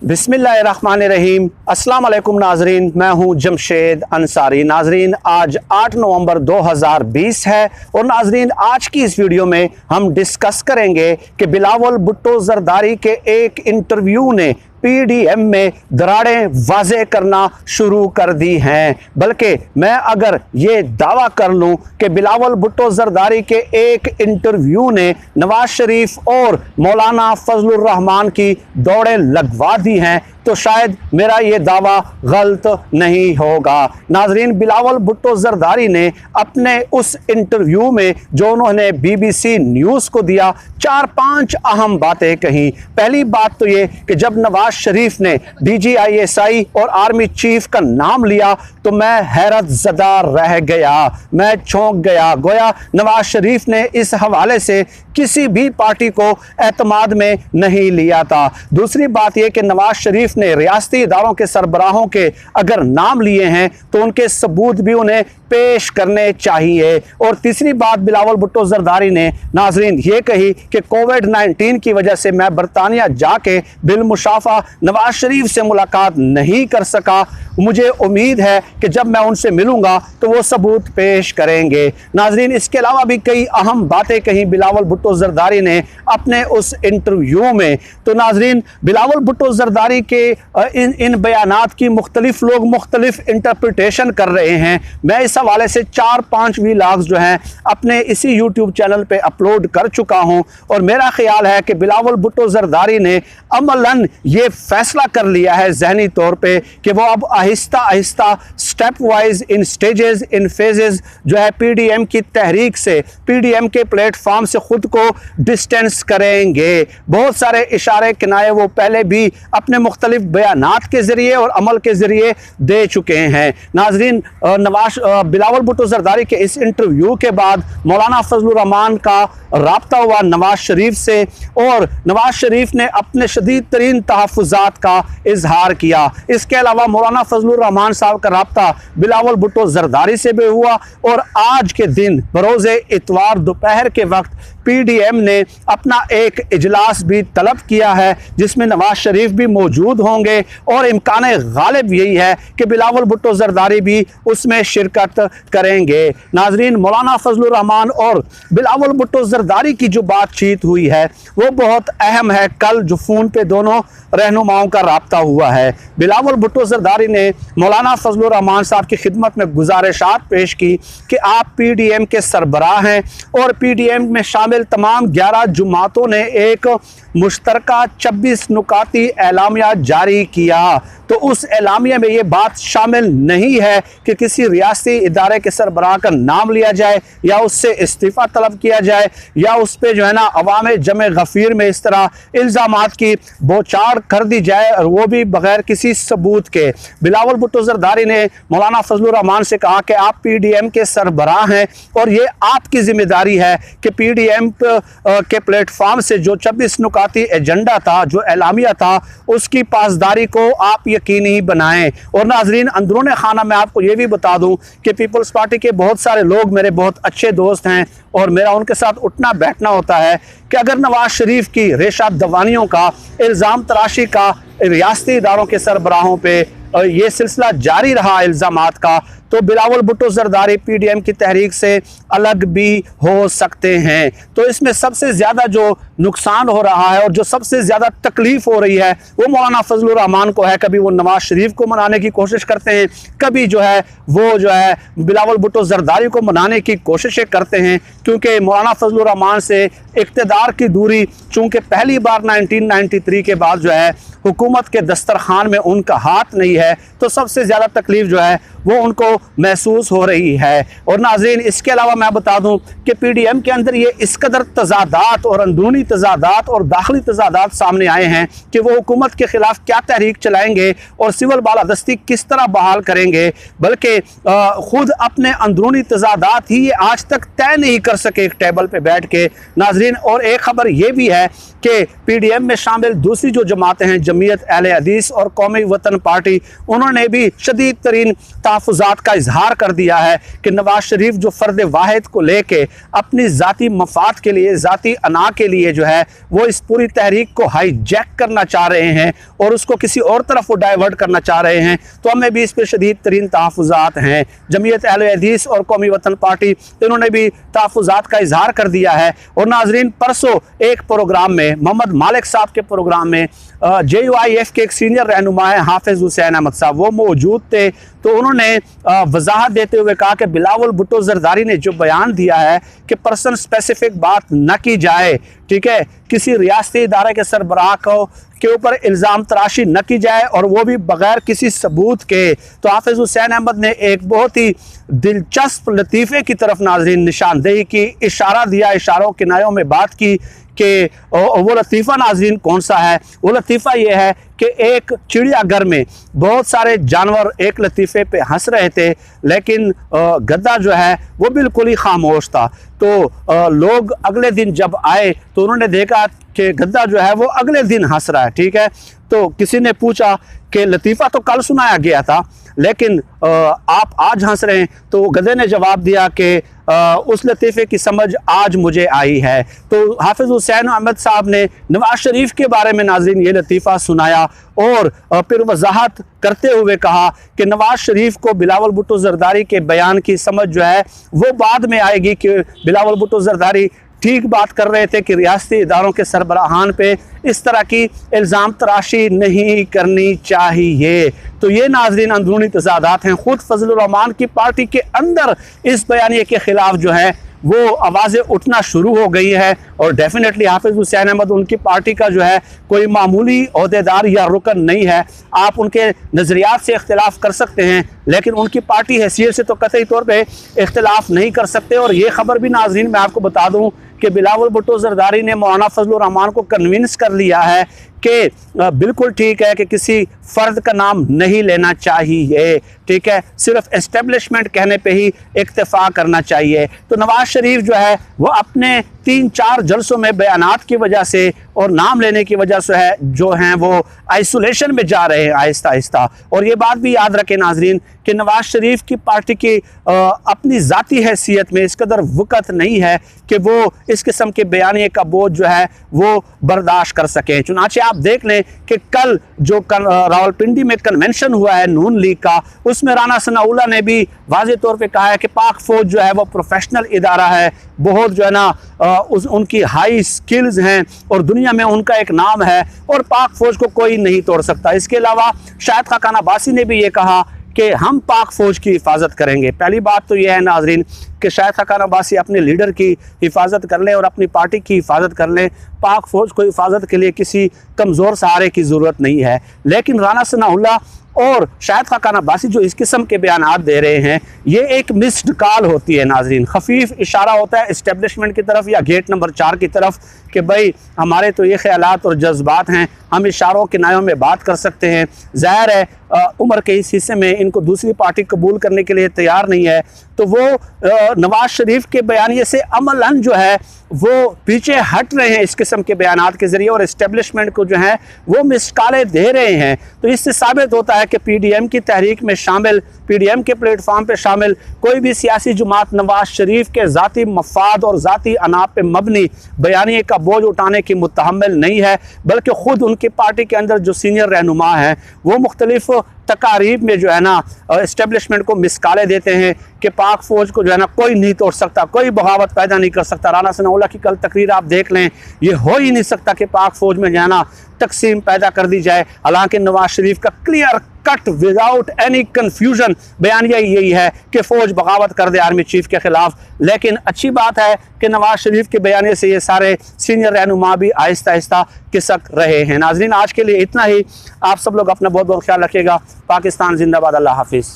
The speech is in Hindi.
बिस्मिल्लाहिर्रहमानिर्रहीम। अस्सलाम वालेकुम नाजरीन, मैं हूं जमशेद अंसारी। नाजरीन, आज 8 नवंबर 2020 है और नाजरीन आज की इस वीडियो में हम डिस्कस करेंगे कि बिलावल भुट्टो जरदारी के एक इंटरव्यू ने पीडीएम में दरारें वाज़े करना शुरू कर दी हैं। बल्कि मैं अगर ये दावा कर लूं कि बिलावल भुट्टो जरदारी के एक इंटरव्यू ने नवाज शरीफ और मौलाना फजल उर रहमान की दौड़ें लगवा दी हैं तो शायद मेरा ये दावा गलत नहीं होगा। नाजरीन, बिलावल भुट्टो जरदारी ने अपने उस इंटरव्यू में जो उन्होंने बीबीसी न्यूज़ को दिया 4-5 अहम बातें कहीं। पहली बात तो ये कि जब नवाज शरीफ ने DGISI और आर्मी चीफ का नाम लिया तो मैं हैरत ज़दा रह गया, मैं चौंक गया। गोया नवाज शरीफ ने इस हवाले से किसी भी पार्टी को एतमाद में नहीं लिया था। दूसरी बात यह कि नवाज शरीफ ने रियासती इदारों के सरबराहों के अगर नाम लिए हैं तो उनके सबूत भी उन्हें पेश करने चाहिए। और तीसरी बात बिलावल भुट्टो जरदारी ने नाजरीन ये कही कि कोविड-19 की वजह से मैं बरतानिया जाके बिलमुशाफा नवाज शरीफ से मुलाकात नहीं कर सका। मुझे उम्मीद है कि जब मैं उनसे मिलूंगा तो वो सबूत पेश करेंगे। नाजरीन, इसके अलावा भी कई अहम बातें कहीं बिलावल भुट्टो जरदारी ने अपने उस इंटरव्यू में। तो नाजरीन, बिलावल भुट्टो जरदारी के इन बयानात की मुख्तलिफ लोग मुख्तलिफ इंटरप्रिटेशन कर रहे हैं। मैं इस हवाले से 4-5 व्लॉग्स जो हैं अपने इसी यूट्यूब चैनल पे अपलोड कर चुका हूं और मेरा ख्याल है कि बिलावल भुट्टो जरदारी ने अमलन ये फैसला कर लिया है जहनी तौर पे कि वो अब Aahista Aahista step wise in stages in phases जो है पीडीएम की तहरीक से, पीडीएम के प्लेटफॉर्म से खुद को डिस्टेंस करेंगे। बहुत सारे इशारे किनारे वो पहले भी अपने मुख्तलिफ बयानात के ज़रिए और अमल के ज़रिए दे चुके हैं। नाजरीन, बिलावल भुट्टो जरदारी के इस इंटरव्यू के बाद मौलाना फजल उर रहमान का राब्ता हुआ नवाज शरीफ से और नवाज शरीफ ने अपने शदीद तरीन तहफ़्फ़ुज़ात का इजहार किया। इसके अलावा मौलाना फजल उर रहमान साहब का राब्ता बिलावल भुट्टो जरदारी से भी हुआ और आज के दिन बरोज़े इतवार दोपहर के वक्त पीडीएम ने अपना एक इजलास भी तलब किया है जिसमें नवाज शरीफ भी मौजूद होंगे और इम्कान गालिब यही है कि बिलावल भुट्टो जरदारी भी उसमें शिरकत करेंगे। नाजरीन, मौलाना फजल उर रहमान और बिलावल भुट्टो जरदारी की जो बातचीत हुई है वो बहुत अहम है। कल जो फ़ोन पे दोनों रहनुमाओं का राब्ता हुआ है, बिलावल भुट्टो जरदारी ने मौलाना फजल उर रहमान साहब की खिदमत में गुजारिशात पेश की कि आप पीडीएम के सरबराह हैं और पीडीएम में शामिल तमाम 11 जुमातों ने एक मुश्तरका 26 नुकाती एलामिया जारी किया। तो उस एलामिया में ये बात शामिल नहीं है कि किसी रियासती इदारे के सरबराह का नाम लिया जाए या उससे इस्तीफ़ा तलब किया जाए या उस पर जो है ना अवाम जमे गफ़ीर में इस तरह इल्ज़ामात की बौछार कर दी जाए और वो भी बग़ैर किसी सबूत के। बिलावल भुट्टो जरदारी ने मौलाना फजल उर रहमान से कहा कि आप पीडीएम के सरबराह हैं और ये आपकी ज़िम्मेदारी है कि पीडीएम के प्लेटफॉर्म से जो 26 नुकाती एजेंडा था, जो एलामिया था, उसकी पासदारी को आप यकीनी बनाएं। और नाजरीन, अंदरूनी खाना मैं आपको ये भी बता दूं कि पीपल्स पार्टी के बहुत सारे लोग मेरे बहुत अच्छे दोस्त हैं और मेरा उनके साथ उठना बैठना होता है कि अगर नवाज शरीफ की रेशा दवानियों का, इल्ज़ाम तराशी का रियासती इदारों के सरबराहों पे ये सिलसिला जारी रहा इल्ज़ामात का, तो बिलावल भुट्टो जरदारी पीडीएम की तहरीक से अलग भी हो सकते हैं। तो इसमें सबसे ज़्यादा जो नुकसान हो रहा है और जो सबसे ज़्यादा तकलीफ़ हो रही है वो मौलाना फजल उर रहमान को है। कभी वो नवाज शरीफ को मनाने की कोशिश करते हैं, कभी जो है वो जो है बिलावल भुट्टो जरदारी को मनाने की कोशिशें करते हैं, क्योंकि मौलाना फजल उर रहमान से इक़्तिदार की दूरी चूँकि पहली बार 1993 के बाद जो है हुकूमत के दस्तरखान में उनका हाथ नहीं है, तो सबसे ज़्यादा तकलीफ़ जो है वो उनको महसूस हो रही है। और नाज़रीन, इसके अलावा मैं बता दूं कि पीडीएम के अंदर ये इस कदर तज़ादात और अंदरूनी तज़ादात और दाखिली तज़ादात सामने आए हैं कि वो हुकूमत के ख़िलाफ़ क्या तहरीक चलाएंगे और सिविल बालादस्ती किस तरह बहाल करेंगे, बल्कि ख़ुद अपने अंदरूनी तज़ादात ही ये आज तक तय नहीं कर सके एक टेबल पर बैठ के। नाज़रीन, और एक ख़बर ये भी है कि पीडीएम में शामिल दूसरी जो जमातें हैं, जमीयत अहले हदीस और कौमी वतन पार्टी, उन्होंने भी शदीद तरीन तहफ़्फ़ुज़ात का इजहार कर दिया है कि नवाज शरीफ जो फ़र्द वाहिद को लेके अपनी ज़ाती मफाद के लिए, ज़ाती अना के लिए जो है वो इस पूरी तहरीक को हाईजैक करना चाह रहे हैं और उसको किसी और तरफ वो डाइवर्ट करना चाह रहे हैं। तो हमें भी इस पर शदीद तरीन तहफ़्फ़ुज़ात हैं। जमीयत अहले हदीस और कौमी वतन पार्टी, इन्होंने भी तहफ़्फ़ुज़ात का इजहार कर दिया है। और नाज़रीन, परसों एक प्रोग्राम में, मोहम्मद मालिक साहब के प्रोग्राम में, JUIF के एक सीनियर रहनुमा है हाफिज़ हुसैन अहमद साहब, वो मौजूद थे। तो उन्होंने वजाहत देते हुए कहा कि बिलावल भुट्टो ज़रदारी ने जो बयान दिया है कि पर्सन स्पेसिफिक बात न की जाए, ठीक है, किसी रियासती इदारे के सरबराह के ऊपर इल्ज़ाम तराशी न की जाए और वो भी बग़ैर किसी सबूत के। तो हाफिज़ हुसैन अहमद ने एक बहुत ही दिलचस्प लतीफ़े की तरफ नाज़रीन निशानदेही की, इशारा दिया, इशारों किनायों में बात की कि वो लतीफ़ा नाज़रीन कौन सा है। वो लतीफ़ा ये है कि एक चिड़ियाघर में बहुत सारे जानवर एक लतीफ़े पे हंस रहे थे, लेकिन गद्दा जो है वो बिल्कुल ही खामोश था। तो लोग अगले दिन जब आए तो उन्होंने देखा कि गद्दा जो है वो अगले दिन हंस रहा है, ठीक है। तो किसी ने पूछा कि लतीफ़ा तो कल सुनाया गया था, लेकिन आप आज हंस रहे हैं। तो गधे ने जवाब दिया कि उस लतीफ़े की समझ आज मुझे आई है। तो हाफिज़ हुसैन अहमद साहब ने नवाज शरीफ के बारे में नाज़रीन ये लतीफ़ा सुनाया और फिर वजाहत करते हुए कहा कि नवाज शरीफ को बिलावल भुट्टो ज़रदारी के बयान की समझ जो है वो बाद में आएगी कि बिलावल भुट्टो ज़रदारी ठीक बात कर रहे थे कि रियासती इदारों के सरबराहान पे इस तरह की इल्ज़ाम तराशी नहीं करनी चाहिए। तो ये नाज़रीन अंदरूनी तज़ादात हैं। ख़ुद फजल उर रहमान की पार्टी के अंदर इस बयानिए के ख़िलाफ़ जो है वो आवाज़ें उठना शुरू हो गई है और डेफिनेटली हाफिज़ हुसैन अहमद उनकी पार्टी का जो है कोई मामूली ओहदेदार या रुकन नहीं है। आप उनके नज़रियात से इख्तिलाफ़ कर सकते हैं, लेकिन उनकी पार्टी हैसियत से तो कतई तौर पे इख्तिलाफ़ नहीं कर सकते। और ये ख़बर भी नाज़रीन मैं आपको बता दूँ कि बिलावल भुट्टो ज़रदारी ने मौलाना फजल उर रहमान को कन्विंस कर लिया है कि बिल्कुल ठीक है कि किसी फ़र्द का नाम नहीं लेना चाहिए, ठीक है, सिर्फ एस्टेब्लिशमेंट कहने पे ही इक्तफ़ा करना चाहिए। तो नवाज शरीफ जो है वो अपने 3-4 जलसों में बयानात की वजह से और नाम लेने की वजह से है जो हैं वो आइसोलेशन में जा रहे हैं आहिस्ता आहिस्ता। और ये बात भी याद रखें नाजरीन कि नवाज शरीफ की पार्टी की अपनी ज़ाती हैसियत में इस कदर वक़्त नहीं है कि वो इस किस्म के बयानिए का बोझ जो है वो बर्दाश्त कर सकें। चुनांचे आप देख लें कि कल जो रावलपिंडी में कन्वेंशन हुआ है नून लीग का, उसमें राना सनाउल्लाह ने भी वाज़े तौर पे कहा है कि पाक फ़ौज जो है वो प्रोफेशनल इदारा है, बहुत जो है ना उनकी हाई स्किल्स हैं और दुनिया में उनका एक नाम है और पाक फ़ौज को कोई नहीं तोड़ सकता। इसके अलावा शाहिद खान अब्बासी ने भी ये कहा कि हम पाक फ़ौज की हिफाजत करेंगे। पहली बात तो यह है नाजरीन कि शाहिद खान अब्बासी अपने लीडर की हिफाजत कर लें और अपनी पार्टी की हिफाजत कर लें। पाक फ़ौज को हिफाजत के लिए किसी कमज़ोर सहारे की ज़रूरत नहीं है। लेकिन राना सनाउल्लाह और शाहिद खान अब्बासी जो इस किस्म के बयानात दे रहे हैं, ये एक मिस्ड कॉल होती है नाजरीन, खफीफ इशारा होता है इस्टेब्लिशमेंट की तरफ या गेट नंबर 4 की तरफ कि भाई हमारे तो ये ख्यालात और जज्बात हैं, हम इशारों किनायों में बात कर सकते हैं। ज़ाहिर है उम्र के इस हिस्से में इनको दूसरी पार्टी कबूल करने के लिए तैयार नहीं है, तो वो नवाज शरीफ के बयानिए से अमलन जो है वो पीछे हट रहे हैं इस किस्म के बयानात के ज़रिए और इस्टेब्लिशमेंट को जो है वो मिसकालें दे रहे हैं। तो इससे साबित होता है कि PDM की तहरीक में शामिल, PDM के प्लेटफार्म पे शामिल कोई भी सियासी जमात नवाज शरीफ के ज़ाती मफाद और ज़ाती अनाप पे मबनी बयानिए का बोझ उठाने की मुतहम्मिल नहीं है, बल्कि ख़ुद उनकी पार्टी के अंदर जो सीनियर रहनुमा हैं वो मुख्तलिफ तकारीब में जो है ना इस्टेब्लिशमेंट को मिसकाले देते हैं कि पाक फ़ौज को जो है ना कोई नहीं तोड़ सकता, कोई बगावत पैदा नहीं कर सकता। राना सनाउल्लाह की कल तकरीर आप देख लें, ये हो ही नहीं सकता कि पाक फ़ौज में जो है ना तकसीम पैदा कर दी जाए। हालांकि नवाज शरीफ का clear cut without any confusion बयानिया यही है कि फ़ौज बगावत कर दे आर्मी चीफ के ख़िलाफ़। लेकिन अच्छी बात है कि नवाज शरीफ के बयाने से ये सारे सीनियर रहनुमा भी आहिस्ता आहिस्ता खिसक रहे हैं। नाजरीन आज के लिए इतना ही। आप सब लोग अपना बहुत बहुत ख्याल रखिएगा। पाकिस्तान जिंदाबाद। अल्लाह हाफिज़।